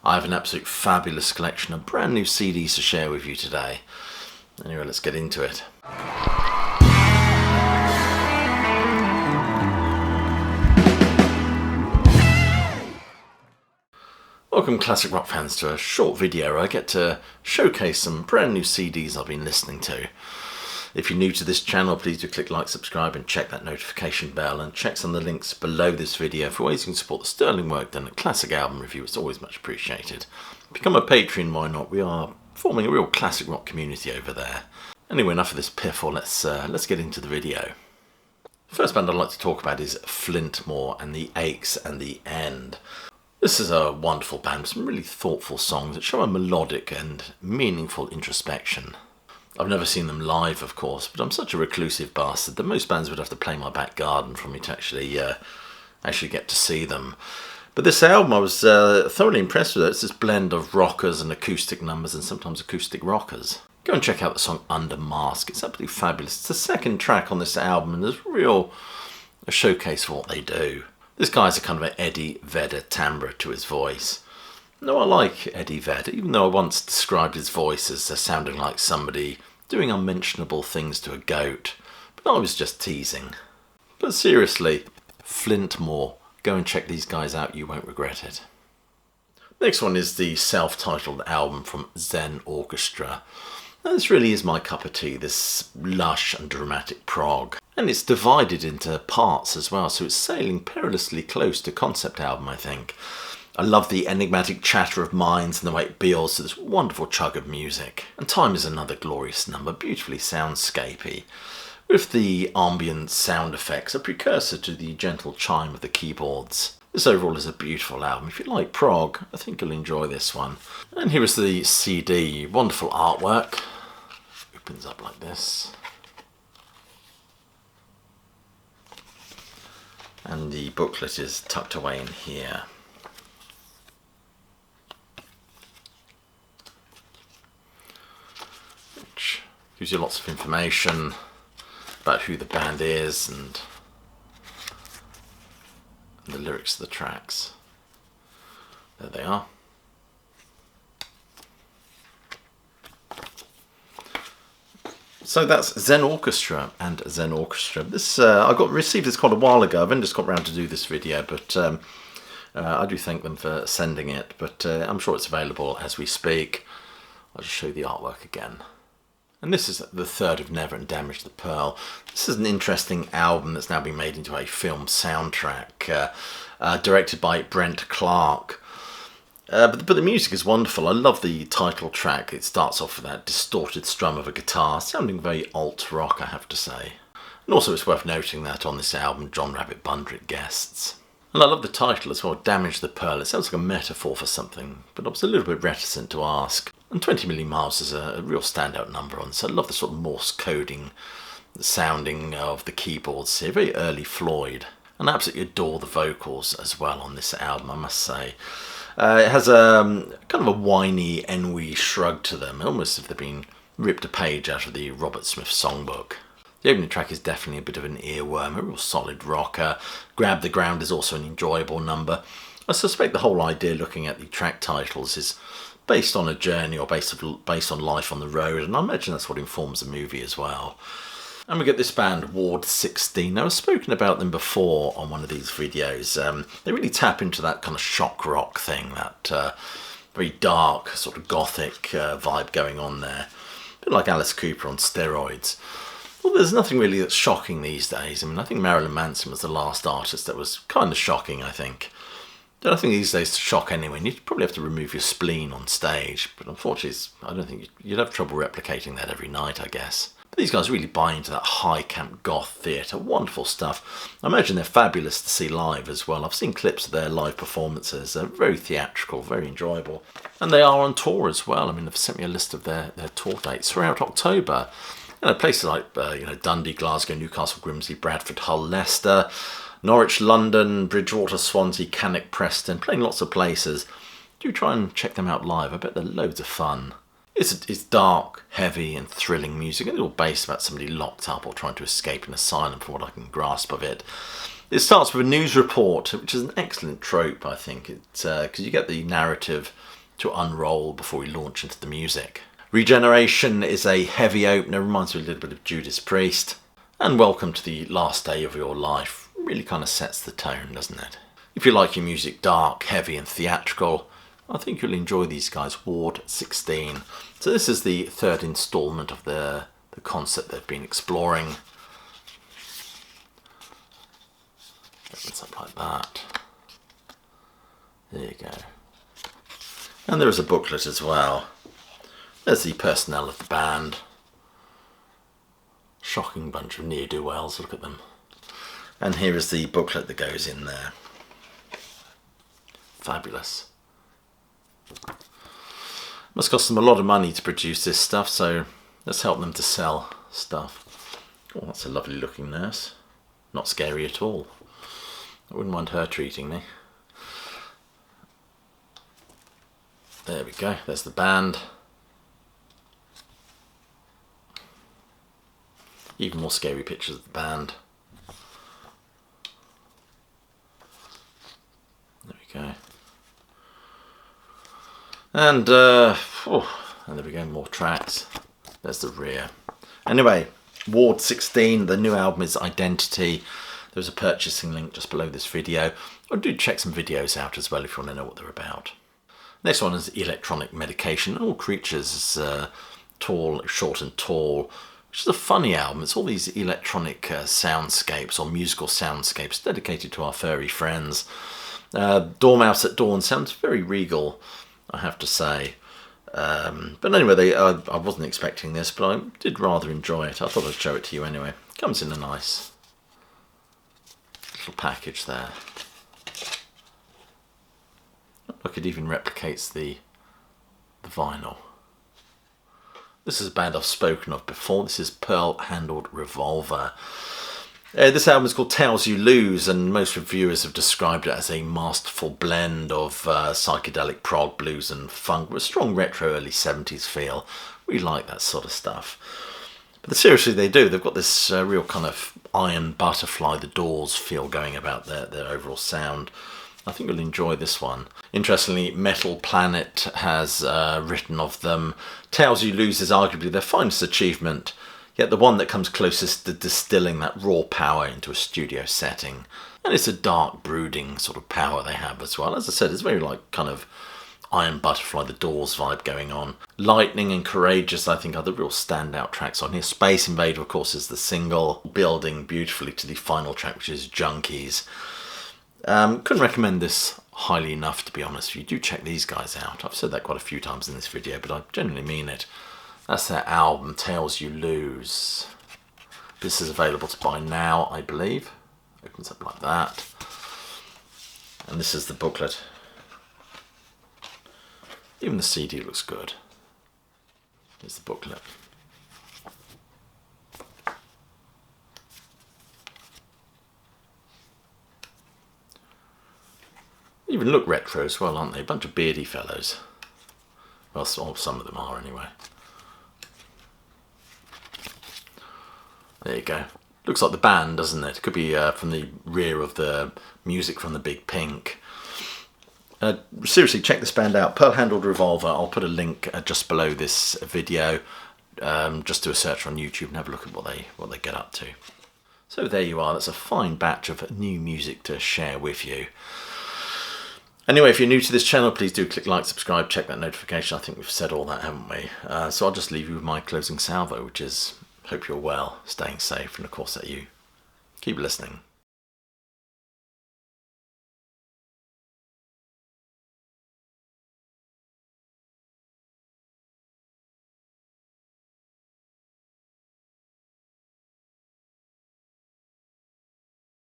I have an absolute fabulous collection of brand new CDs to share with you today. Anyway, let's get into it. Welcome classic rock fans to a short video where I get to showcase some brand new CDs I've been listening to. If you're new to this channel, please do click like, subscribe and check that notification bell, and check some of the links below this video for ways you can support the sterling work done at Classic Album Review. It's always much appreciated. Become a Patron, why not? We are forming a real classic rock community over there. Anyway, enough of this piffle, let's get into the video. The first band I'd like to talk about is Flint Moore and the Aches and the End. This is a wonderful band with some really thoughtful songs that show a melodic and meaningful introspection. I've never seen them live, of course, but I'm such a reclusive bastard that most bands would have to play my back garden for me to actually get to see them. But this album, I was thoroughly impressed with it. It's this blend of rockers and acoustic numbers and sometimes acoustic rockers. Go and check out the song Under Mask. It's absolutely fabulous. It's the second track on this album and there's a showcase for what they do. This guy has a kind of an Eddie Vedder timbre to his voice. No, I like Eddie Vedder, even though I once described his voice as sounding like somebody doing unmentionable things to a goat. But I was just teasing. But seriously, Flint Moore. Go and check these guys out, you won't regret it. Next one is the self-titled album from Zen Orchestra. Now, this really is my cup of tea, this lush and dramatic prog. And it's divided into parts as well, so it's sailing perilously close to concept album, I think. I love the enigmatic chatter of minds and the way it builds to this wonderful chug of music. And Time is another glorious number, beautifully soundscapey, with the ambient sound effects, a precursor to the gentle chime of the keyboards. This overall is a beautiful album. If you like prog, I think you'll enjoy this one. And here is the CD, wonderful artwork. Opens up like this. And the booklet is tucked away in here. Which gives you lots of information about who the band is and the lyrics of the tracks. There they are. So that's Zen Orchestra and Zen Orchestra. This I received this quite a while ago. I've only just got round to do this video, but I do thank them for sending it. But I'm sure it's available as we speak. I'll just show you the artwork again. And this is the third of Never and Damage the Pearl. This is an interesting album that's now been made into a film soundtrack, directed by Brent Clark. But the music is wonderful. I love the title track. It starts off with that distorted strum of a guitar, sounding very alt-rock, I have to say. And also it's worth noting that on this album, John Rabbit Bundrick guests. And I love the title as well, Damage the Pearl. It sounds like a metaphor for something, but I was a little bit reticent to ask. And 20 Million Miles is a real standout number on this. I love the sort of Morse coding, the sounding of the keyboards here, very early Floyd. And I absolutely adore the vocals as well on this album, I must say. It has a kind of a whiny, ennui shrug to them, almost as if they've been ripped a page out of the Robert Smith songbook. The opening track is definitely a bit of an earworm, a real solid rocker. Grab the Ground is also an enjoyable number. I suspect the whole idea looking at the track titles is based on a journey or based on life on the road, and I imagine that's what informs the movie as well. And we get this band, Ward 16. Now, I've spoken about them before on one of these videos. They really tap into that kind of shock rock thing, that very dark, sort of gothic vibe going on there. A bit like Alice Cooper on steroids. Well, there's nothing really that's shocking these days. I mean, I think Marilyn Manson was the last artist that was kind of shocking, I think. I think these days to shock anyone, you'd probably have to remove your spleen on stage. But unfortunately, I don't think you'd have trouble replicating that every night, I guess. But these guys really buy into that high camp goth theatre. Wonderful stuff. I imagine they're fabulous to see live as well. I've seen clips of their live performances. They're very theatrical, very enjoyable. And they are on tour as well. I mean, they've sent me a list of their tour dates throughout October. You know, places like Dundee, Glasgow, Newcastle, Grimsby, Bradford, Hull, Leicester, Norwich, London, Bridgewater, Swansea, Cannock, Preston, playing lots of places. Do try and check them out live. I bet they're loads of fun. It's dark, heavy and thrilling music, a little based about somebody locked up or trying to escape an asylum, from what I can grasp of it. It starts with a news report, which is an excellent trope, I think, because you get the narrative to unroll before we launch into the music. Regeneration is a heavy opener, reminds me a little bit of Judas Priest. And Welcome to the Last Day of Your Life really kind of sets the tone, doesn't it? If you like your music dark, heavy and theatrical, I think you'll enjoy these guys. Ward 16. So this is the third instalment of the concept they've been exploring. Opens up like that. There you go. And there is a booklet as well. There's the personnel of the band. Shocking bunch of ne'er-do-wells, look at them. And here is the booklet that goes in there. Fabulous. Must cost them a lot of money to produce this stuff, so let's help them to sell stuff. Oh, that's a lovely looking nurse. Not scary at all. I wouldn't mind her treating me. There we go, there's the band. Even more scary pictures of the band. There we go. And there we go, more tracks. There's the rear. Anyway, Ward 16, the new album is Identity. There's a purchasing link just below this video. Or do check some videos out as well if you want to know what they're about. Next one is Electronic Medication. All Creatures, tall, short and tall. Which is a funny album. It's all these electronic soundscapes or musical soundscapes dedicated to our furry friends. Dormouse at Dawn sounds very regal, I have to say. But anyway, I wasn't expecting this, but I did rather enjoy it. I thought I'd show it to you anyway. Comes in a nice little package there. Look, it even replicates the vinyl. This is a band I've spoken of before. This is Pearl-Handled Revolver. This album is called Tales You Lose, and most reviewers have described it as a masterful blend of psychedelic prog, blues and funk with a strong retro early 70s feel. We like that sort of stuff. But seriously, they do. They've got this real kind of Iron Butterfly, The Doors feel going about their overall sound. I think you'll enjoy this one. Interestingly, Metal Planet has written of them. Tales You Lose is arguably their finest achievement, yet the one that comes closest to distilling that raw power into a studio setting. And it's a dark, brooding sort of power they have as well. As I said, it's very like kind of Iron Butterfly, The Doors vibe going on. Lightning and Courageous, I think, are the real standout tracks on here. Space Invader, of course, is the single, building beautifully to the final track, which is Junkies. Couldn't recommend this highly enough, to be honest. You do check these guys out. I've said that quite a few times in this video, but I genuinely mean it. That's their album, Tales You Lose. This is available to buy now, I believe. Opens up like that. And this is the booklet. Even the CD looks good. Here's the booklet. Even look retro as well, aren't they? A bunch of beardy fellows. Well, some of them are anyway. There you go. Looks like the band, doesn't it? It could be from the rear of the music from the Big Pink. Seriously, check this band out. Pearl-Handled Revolver. I'll put a link just below this video. Just do a search on YouTube and have a look at what they get up to. So there you are. That's a fine batch of new music to share with you. Anyway, if you're new to this channel, please do click like, subscribe, check that notification. I think we've said all that, haven't we? So I'll just leave you with my closing salvo, which is, hope you're well, staying safe, and of course that you keep listening.